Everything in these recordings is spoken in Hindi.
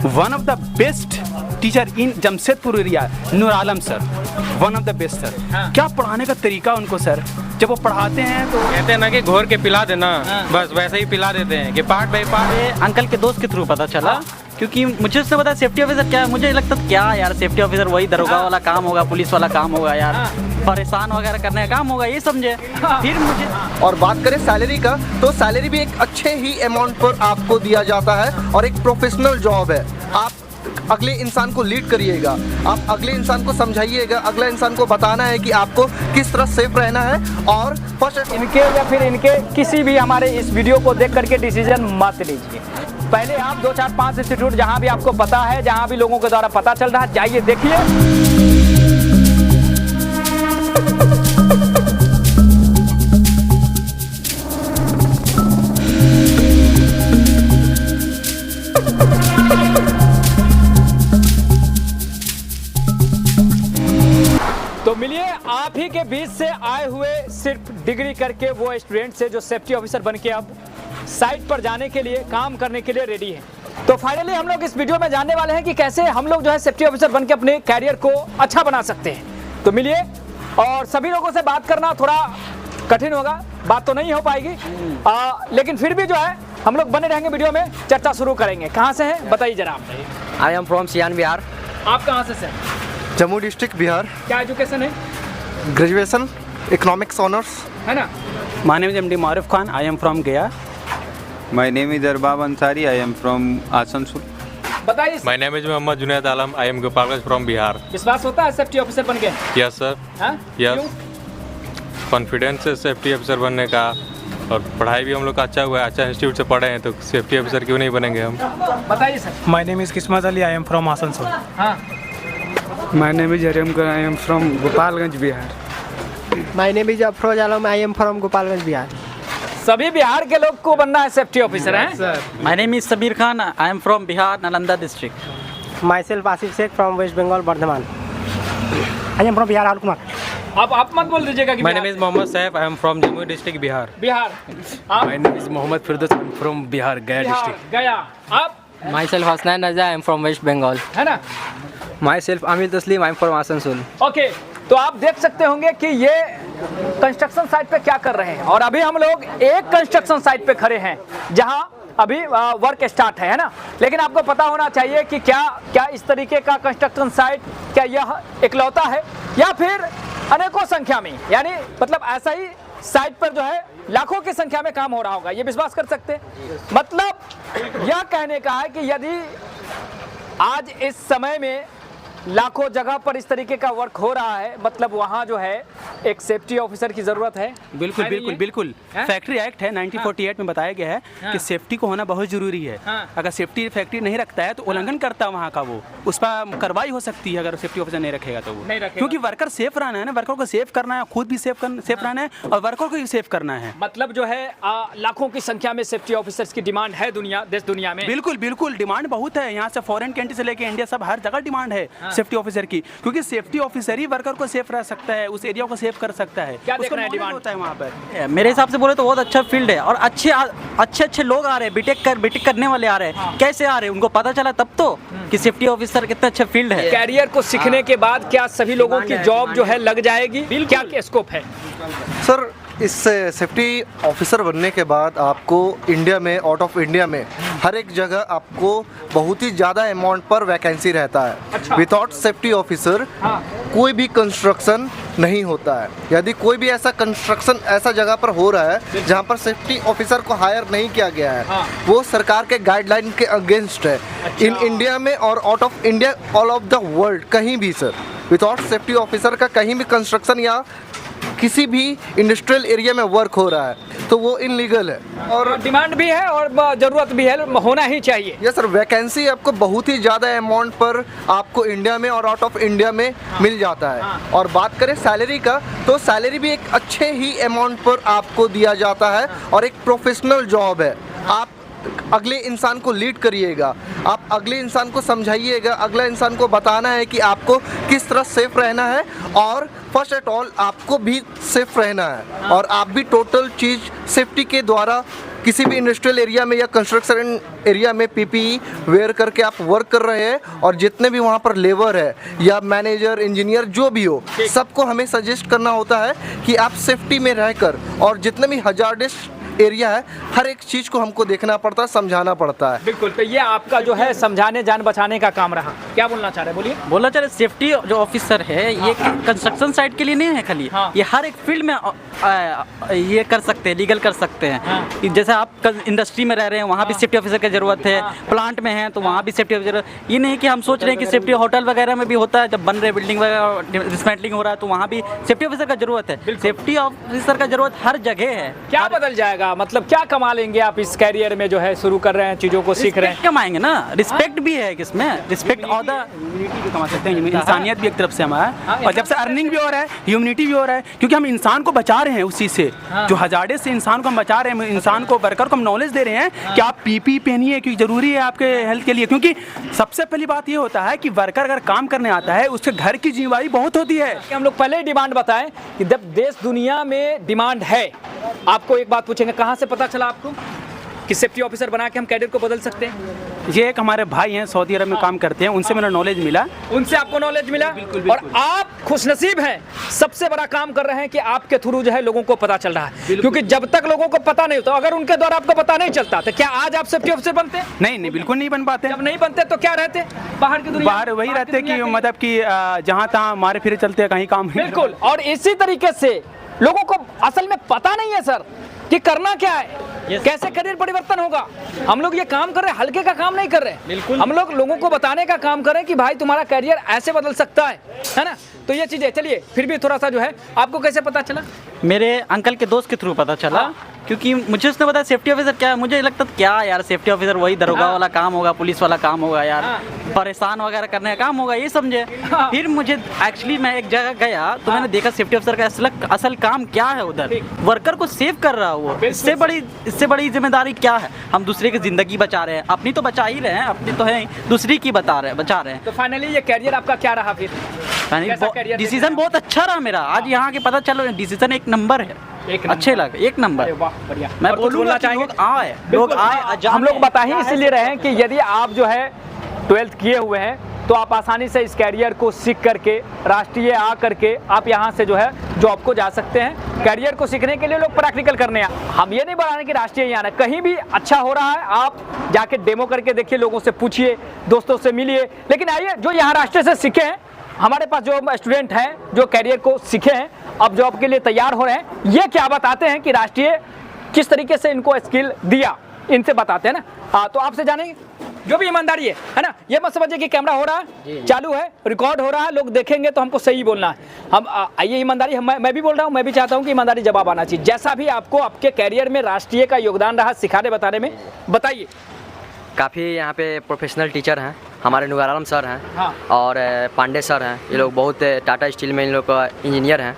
One of the best teacher in Jamshedpur area, Noor Alam sir, one of the best sir. क्या पढ़ाने का तरीका उनको सर, जब वो पढ़ाते हैं तो कहते हैं ना कि घोर के पिला देना, बस वैसे ही पिला देते हैं कि पार्ट बाय पार्ट। अंकल के दोस्त के थ्रू पता चला, क्योंकि मुझे उससे पता सेफ्टी ऑफिसर क्या है। मुझे लगता था क्या यार सेफ्टी ऑफिसर वही दरोगा वाला काम होगा, पुलिस वाला काम होगा यार, परेशान वगैरह करने का काम होगा, ये समझे। फिर मुझे और बात करें सैलरी का, तो सैलरी भी एक अच्छे ही अमाउंट पर आपको दिया जाता है और एक प्रोफेशनल जॉब है। आप अगले इंसान को लीड करिएगा, आप अगले इंसान को समझाइएगा, अगले इंसान को बताना है कि आपको किस तरह सेफ रहना है। और फर्स्ट इनके या फिर इनके किसी भी हमारे इस वीडियो को देख करके डिसीजन मत लीजिए। पहले आप 2 4 5 इंस्टीट्यूट जहां भी आपको पता है, जहां भी लोगों के द्वारा पता चल रहा है, जाइए देखिए। तो मिलिए आप ही के बीच से आए हुए सिर्फ डिग्री करके वो स्टूडेंट से जो सेफ्टी ऑफिसर बन के अब साइट पर जाने के लिए, काम करने के लिए रेडी है। तो फाइनली हम लोग इस वीडियो में जानने वाले हैं कि कैसे हम लोग जो है सेफ्टी ऑफिसर बन के अपने कैरियर को अच्छा बना सकते हैं। तो मिलिए, और सभी लोगों से बात करना थोड़ा कठिन होगा, बात तो नहीं हो पाएगी, लेकिन फिर भी जो है हम लोग बने रहेंगे वीडियो में, चर्चा शुरू करेंगे। कहाँ से हैं बताइए जरा आप। आई एम फ्रॉम सियान बिहार। आप कहाँ से सर? जम्मू डिस्ट्रिक्ट बिहार। क्या एजुकेशन है? ग्रेजुएशन इकोनॉमिक्स ऑनर्स है ना। My name is MD Maroof Khan, I am from गया। My name is Arbab Ansari. I am from Asansol. बताइए। My name is Mohammad Junaid Alam, I am Gopalganj from Bihar. विश्वास होता है सेफ्टी ऑफिसर बन के? Yes sir, yes. कॉन्फिडेंस है सेफ्टी ऑफिसर बनने का, और पढ़ाई भी हम लोग का अच्छा हुआ है, अच्छा इंस्टीट्यूट से पढ़े हैं, तो सेफ्टी ऑफिसर क्यों नहीं बनेंगे हम। बताइए sir. My name is Kismat Ali. I am from Asansol. हाँ। My name is Aryam Khan. I am from Gopalganj, Bihar. My name is Afroz Alam. I am from Gopalganj, Bihar. सभी बिहार के लोग को बनना है सेफ्टी ऑफिसर हैं? My name is Sabir Khan, I am from Bihar, Nalanda district. Myself Asif Sheikh from West Bengal, Bardhaman. I am from Bihar, Arul Kumar. अब आप मत बोल दीजिएगा कि my name is Mohammad Saif, I am from Jammu district Bihar. Bihar. आप? My name is Mohammad Firdaus. I am from Bihar, Gaya Bihar, district. गया। आप? Myself Hasnan Raza. I am from West Bengal. है ना। Myself Amil Taslim. I am from Asansol. Okay, तो आप देख सकते होंगे कि ये कंस्ट्रक्शन साइट पे क्या कर रहे हैं, और अभी हम लोग एक कंस्ट्रक्शन साइट पे खड़े हैं जहां अभी वर्क स्टार्ट है ना। लेकिन आपको पता होना चाहिए कि क्या इस तरीके का कंस्ट्रक्शन साइट क्या यह इकलौता है या फिर अनेकों संख्या में, यानी मतलब ऐसा ही साइट पर जो है लाखों की संख्या में काम हो रहा होगा, ये विश्वास कर सकते हैं। मतलब यह कहने का है कि यदि आज इस समय में लाखों जगह पर इस तरीके का वर्क हो रहा है, मतलब वहाँ जो है एक सेफ्टी ऑफिसर की जरूरत है। बिल्कुल बिल्कुल बिल्कुल। फैक्ट्री एक्ट है 1948 में बताया गया है कि सेफ्टी को होना बहुत जरूरी है। अगर सेफ्टी फैक्ट्री नहीं रखता है तो उल्लंघन करता है वहाँ का, वो उस पर कार्रवाई हो सकती है अगर सेफ्टी ऑफिसर नहीं रखेगा तो वो। क्योंकि वर्कर सेफ रहना है ना, वर्कर को सेफ करना है, खुद भी सेफ रहना है और वर्कर को भी सेफ करना है। मतलब जो है लाखों की संख्या में सेफ्टी ऑफिसर्स की डिमांड है देश दुनिया में। बिल्कुल बिल्कुल डिमांड बहुत है, यहाँ से फॉरेन कंट्री से लेके इंडिया सब हर जगह डिमांड है सेफ्टी ऑफिसर की, क्योंकि सेफ्टी ऑफिसर ही वर्कर को सेफ रह सकता है, उस एरिया को सेफ कर सकता है। क्या देख रहे हैं डिमांड होता है वहाँ पर। मेरे हिसाब से बोले तो बहुत अच्छा फील्ड है, और अच्छे लोग आ रहे हैं, बीटेक करने वाले आ रहे हैं। कैसे आ रहे हैं उनको पता चला तब तो कि सेफ्टी ऑफिसर कितना अच्छा फील्ड है। कैरियर को सीखने के बाद क्या सभी लोगों की जॉब जो है लग जाएगी? क्या स्कोप है सर इस सेफ्टी ऑफिसर बनने के बाद आपको इंडिया में, आउट ऑफ इंडिया में हर एक जगह आपको बहुत ही ज़्यादा अमाउंट पर वैकेंसी रहता है। अच्छा। विदाउट सेफ्टी ऑफिसर कोई भी कंस्ट्रक्शन नहीं होता है। यदि कोई भी ऐसा कंस्ट्रक्शन ऐसा जगह पर हो रहा है जहाँ पर सेफ्टी ऑफिसर को हायर नहीं किया गया है, वो सरकार के गाइडलाइन के अगेंस्ट है। इन इंडिया में और out of India, all of the world, कहीं भी सर विदाउट सेफ्टी ऑफिसर का कहीं भी कंस्ट्रक्शन या किसी भी इंडस्ट्रियल एरिया में वर्क हो रहा है तो वो इनलीगल है। और डिमांड भी है और जरूरत भी है, होना ही चाहिए। यस सर, वैकेंसी आपको बहुत ही ज़्यादा अमाउंट पर आपको इंडिया में और आउट ऑफ इंडिया में मिल जाता है। और बात करें सैलरी का, तो सैलरी भी एक अच्छे ही अमाउंट पर आपको दिया जाता है और एक प्रोफेशनल जॉब है। आप अगले इंसान को लीड करिएगा, आप अगले इंसान को समझाइएगा, अगले इंसान को बताना है कि आपको किस तरह सेफ रहना है, और फर्स्ट एट ऑल आपको भी सेफ रहना है, और आप भी टोटल चीज़ सेफ्टी के द्वारा किसी भी इंडस्ट्रियल एरिया में या कंस्ट्रक्शन एरिया में पीपीई वेयर करके आप वर्क कर रहे हैं, और जितने भी वहाँ पर लेबर है या मैनेजर इंजीनियर जो भी हो, सबको हमें सजेस्ट करना होता है कि आप सेफ्टी में रहकर, और जितने भी हजार्डस एरिया है हर एक चीज़ को हमको देखना पड़ता है, समझाना पड़ता है। बिल्कुल, तो ये आपका जो है समझाने जान बचाने का काम रहा। क्या बोलना चाह रहे हैं, बोलिए। बोलना चाह रहे सेफ्टी जो ऑफिसर है ये कंस्ट्रक्शन साइट के लिए नहीं है खाली, ये हर एक फील्ड में ये कर सकते हैं, लीगल कर सकते हैं। जैसे आप इंडस्ट्री में रह रहे हैं वहाँ भी सेफ्टी ऑफिसर की जरूरत है, प्लांट में है तो वहाँ भी सेफ्टी ऑफिसर। ये नहीं कि हम सोच रहे हैं कि सेफ्टी होटल वगैरह में भी होता है, जब बन रहे बिल्डिंग वगैरह डिसमेंटलिंग हो रहा है तो वहाँ भी सेफ्टी ऑफिसर का जरूरत है। सेफ्टी ऑफिसर का जरूरत हर जगह है। क्या बदल जाएगा, मतलब क्या कमा लेंगे आप इस कैरियर में जो है शुरू कर रहे हैं, चीजों को सीख रहे हैं? कमाएंगे ना, रिस्पेक्ट भी है किसमें, रिस्पेक्ट और ह्यूमनिटी भी कमा सकते हैं, इंसानियत भी एक तरफ से हमारा है, और जब से अर्निंग भी हो रहा है ह्यूमनिटी भी हो रहा है, क्योंकि हम इंसान को बचा रहे हैं उस चीज़ से, जो हजार्डे से इंसान को हम बचा रहे हैं, इंसान को वर्कर को हम नॉलेज दे रहे हैं कि आप पीपी पहनिए क्योंकि ज़रूरी है आपके हेल्थ के लिए। क्योंकि सबसे पहली बात ये होता है कि वर्कर अगर काम करने आता है उसके घर की जिम्मेदारी बहुत होती है। हम लोग पहले ही डिमांड बताएं कि जब देश दुनिया में डिमांड है, आपको एक बात पूछेंगे, कहाँ से पता चला आपको कि सेफ्टी ऑफिसर बना के हम कैडर को बदल सकते हैं? ये एक हमारे भाई हैं सऊदी अरब में काम करते हैं, उनसे मेरा नॉलेज मिला। उनसे आपको नॉलेज मिला? और आप खुशनसीब हैं, सबसे बड़ा काम कर रहे हैं कि आपके थ्रू जो है लोगों को पता चल रहा है, क्योंकि जब तक लोगों को पता नहीं होता, अगर उनके द्वारा आपको पता नहीं चलता तो क्या आज आप सेफ्टी ऑफिसर बनते? नहीं, बिल्कुल नहीं बन पाते। जब नहीं बनते तो क्या रहते? बाहर की दुनिया, बाहर वही रहते कि मतलब कि जहाँ तहाँ मारे फिरे चलते हैं, कहीं काम। बिल्कुल। और इसी तरीके से लोगों को असल में पता नहीं है सर कि करना क्या है, कैसे करियर परिवर्तन होगा। हम लोग ये काम कर रहे हैं, हल्के का काम नहीं कर रहे हैं। बिल्कुल, हम लोग लोगों को बताने का काम कर रहे हैं कि भाई तुम्हारा करियर ऐसे बदल सकता है ना। तो ये चीज़ है। चलिए फिर भी थोड़ा सा जो है, आपको कैसे पता चला? मेरे अंकल के दोस्त के थ्रू पता चला, क्योंकि मुझे उसने बताया सेफ्टी ऑफिसर क्या है। मुझे लगता था क्या यार सेफ्टी ऑफिसर वही दरोगा वाला काम होगा, पुलिस वाला काम होगा यार, परेशान वगैरह करने का काम होगा, ये समझे। फिर मुझे एक्चुअली मैं एक जगह गया तो मैंने देखा सेफ्टी ऑफिसर का असल काम क्या है, उधर वर्कर को सेव कर रहा है वो। इससे बड़ी जिम्मेदारी क्या है? हम दूसरे की जिंदगी बचा रहे हैं, अपनी तो बचा ही रहे हैं, अपनी तो है, दूसरी की बचा रहे हैं। तो फाइनली ये कैरियर आपका क्या रहा फिर? डिसीजन बहुत अच्छा रहा मेरा। आज यहाँ के पता चलो डिसीजन एक नंबर है, अच्छे लगे, एक नंबर। वाह बढ़िया। मैं बोलूँगा चाहेंगे लोग आए। हम लोग बता ही इसलिए रहे हैं कि यदि आप जो है 12th किए हुए हैं तो आप आसानी से इस कैरियर को सीख करके राष्ट्रीय आ करके आप यहाँ से जो है जॉब को जा सकते हैं। कैरियर को सीखने के लिए लोग प्रैक्टिकल करने हैं। हम ये नहीं बढ़ा रहे कि राष्ट्रीय ही आना, कहीं भी अच्छा हो रहा है आप जाके डेमो करके देखिए, लोगों से पूछिए, दोस्तों से मिलिए। लेकिन आइए जो यहाँ राष्ट्रीय से सीखे हैं, हमारे पास जो स्टूडेंट हैं जो कैरियर को सीखे हैं, अब जॉब के लिए तैयार हो रहे हैं, ये क्या बताते हैं कि राष्ट्रीय किस तरीके से इनको स्किल दिया, इनसे बताते हैं ना। तो आपसे जानेंगे जो भी ईमानदारी है ना। ये मत समझिए कि कैमरा हो रहा है, चालू है, रिकॉर्ड हो रहा है, लोग देखेंगे तो हमको सही बोलना है। हम आइए ईमानदारी, मैं भी बोल रहा हूँ, मैं भी चाहता हूँ कि ईमानदारी जवाब आना चाहिए। जैसा भी आपको आपके कैरियर में राष्ट्रीय का योगदान रहा सिखाने बताने में, बताइए। काफ़ी यहाँ पे प्रोफेशनल टीचर हैं, हमारे नुगाराम सर हैं और पांडे सर हैं। ये लोग बहुत टाटा स्टील में इन लोग का इंजीनियर हैं।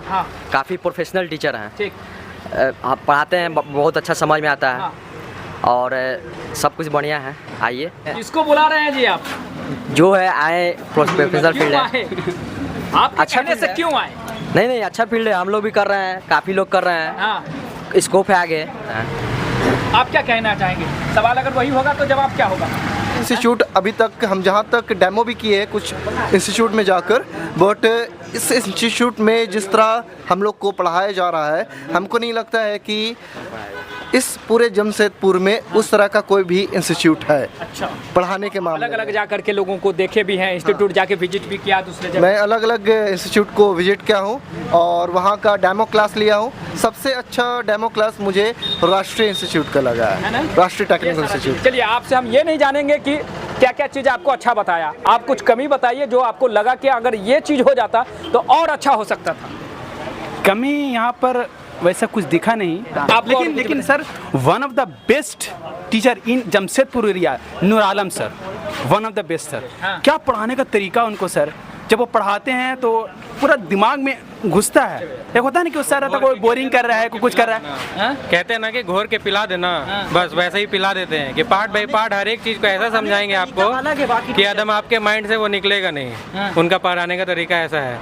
काफ़ी प्रोफेशनल टीचर हैं, ठीक पढ़ाते हैं, बहुत अच्छा समझ में आता है और सब कुछ बढ़िया है। आइए। किसको बुला रहे हैं जी आप? जो है आए, प्रोफेशनल फील्ड है। आप अच्छा कहने से क्यों आए? नहीं अच्छा फील्ड है, हम लोग भी कर रहे हैं, काफ़ी लोग कर रहे हैं, स्कोप है आगे। आप क्या कहना चाहेंगे? सवाल अगर वही होगा तो जवाब क्या होगा? इंस्टीट्यूट अभी तक हम जहाँ तक डेमो भी किए हैं कुछ इंस्टीट्यूट में जाकर, बट इस इंस्टीट्यूट में जिस तरह हम लोग को पढ़ाया जा रहा है, हमको नहीं लगता है कि इस पूरे जमशेदपुर में उस तरह का कोई भी इंस्टीट्यूट है। अच्छा, पढ़ाने के मामले अलग अलग जा करके लोगों को देखे भी हैं, इंस्टीट्यूट जाके विजिट भी किया दूसरे जगह। मैं अलग अलग इंस्टीट्यूट को विजिट किया हूँ और वहाँ का डेमो क्लास लिया हूँ। सबसे अच्छा डेमो क्लास मुझे राष्ट्रीय इंस्टीट्यूट का लगा है, राष्ट्रीय टेक्निकल इंस्टीट्यूट। चलिए आपसे हम ये नहीं जानेंगे कि क्या क्या चीज़ आपको अच्छा बताया, आप कुछ कमी बताइए जो आपको लगा कि अगर ये चीज़ हो जाता तो और अच्छा हो सकता था। कमी यहाँ पर वैसा कुछ दिखा नहीं, लेकिन sir one of the best teacher in Jamshedpur area Noor Alam sir, one of the best sir. क्या पढ़ाने का तरीका उनको सर, जब वो पढ़ाते हैं तो पूरा दिमाग में घुसता है। एक होता है ना कि उससे रहता कोई बोरिंग कर रहा है, कोई कुछ कर रहा है, कहते हैं ना कि घोर के पिला देना, बस वैसे ही पिला देते हैं कि पार्ट बाय पार्ट हर एक चीज़ को ऐसा समझाएंगे आपको कि एकदम आपके माइंड से वो निकलेगा नहीं। उनका पढ़ाने का तरीका ऐसा है,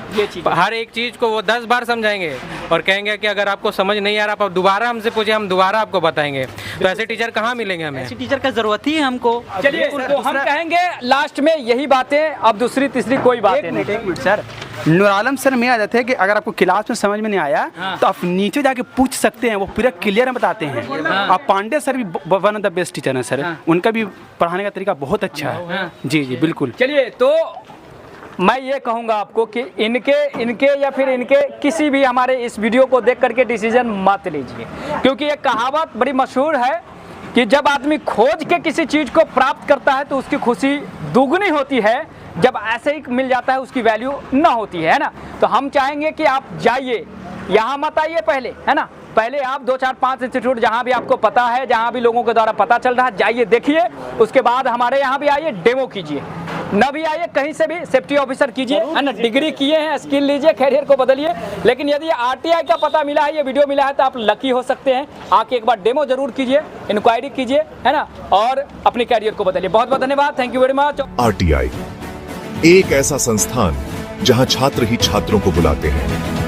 हर एक चीज़ को वो 10 बार समझाएंगे और कहेंगे कि अगर आपको समझ नहीं आ रहा आप दोबारा हमसे पूछे, हम दोबारा आपको बताएंगे। तो ऐसे टीचर कहाँ मिलेंगे हमें? ऐसे टीचर का जरूरत ही है हमको। चलिए तो हम कहेंगे लास्ट में यही बातें, अब दूसरी तीसरी कोई बातें नहीं। एक minute sir, Noor Alam sir में आ जाते हैं कि अगर आपको क्लास में समझ में नहीं आया तो आप नीचे जाके पूछ सकते हैं, वो पूरा क्लियर में बताते हैं। आप पांडे सर भी one of the best teacher हैं सर, उनका भी पढ़ाने का तरीका बहुत अच्छा है। जी जी बिल्कुल। चलिए तो मैं ये कहूँगा आपको कि इनके या फिर इनके किसी भी हमारे इस वीडियो को देख करके डिसीजन मत लीजिए, क्योंकि ये कहावत बड़ी मशहूर है कि जब आदमी खोज के किसी चीज़ को प्राप्त करता है तो उसकी खुशी दुगनी होती है, जब ऐसे ही मिल जाता है उसकी वैल्यू ना होती है ना। तो हम चाहेंगे कि आप जाइए, यहाँ मत आइए पहले, है ना, पहले आप 2 4 5 इंस्टीट्यूट जहाँ भी आपको पता है, जहाँ भी लोगों के द्वारा पता चल रहा है, जाइए देखिए। उसके बाद हमारे यहाँ भी आइए, डेमो कीजिए, न भी आइए कहीं से भी सेफ्टी ऑफिसर कीजिए, है ना, डिग्री किए हैं, स्किल लीजिए, कैरियर को बदलिए। लेकिन यदि आरटीआई का पता मिला है, ये वीडियो मिला है, तो आप लकी हो सकते हैं। आके एक बार डेमो जरूर कीजिए, इंक्वायरी कीजिए, है ना, और अपने कैरियर को बदलिए। बहुत बहुत धन्यवाद, thank you very much. RTI एक ऐसा संस्थान जहां छात्र ही छात्रों को बुलाते हैं।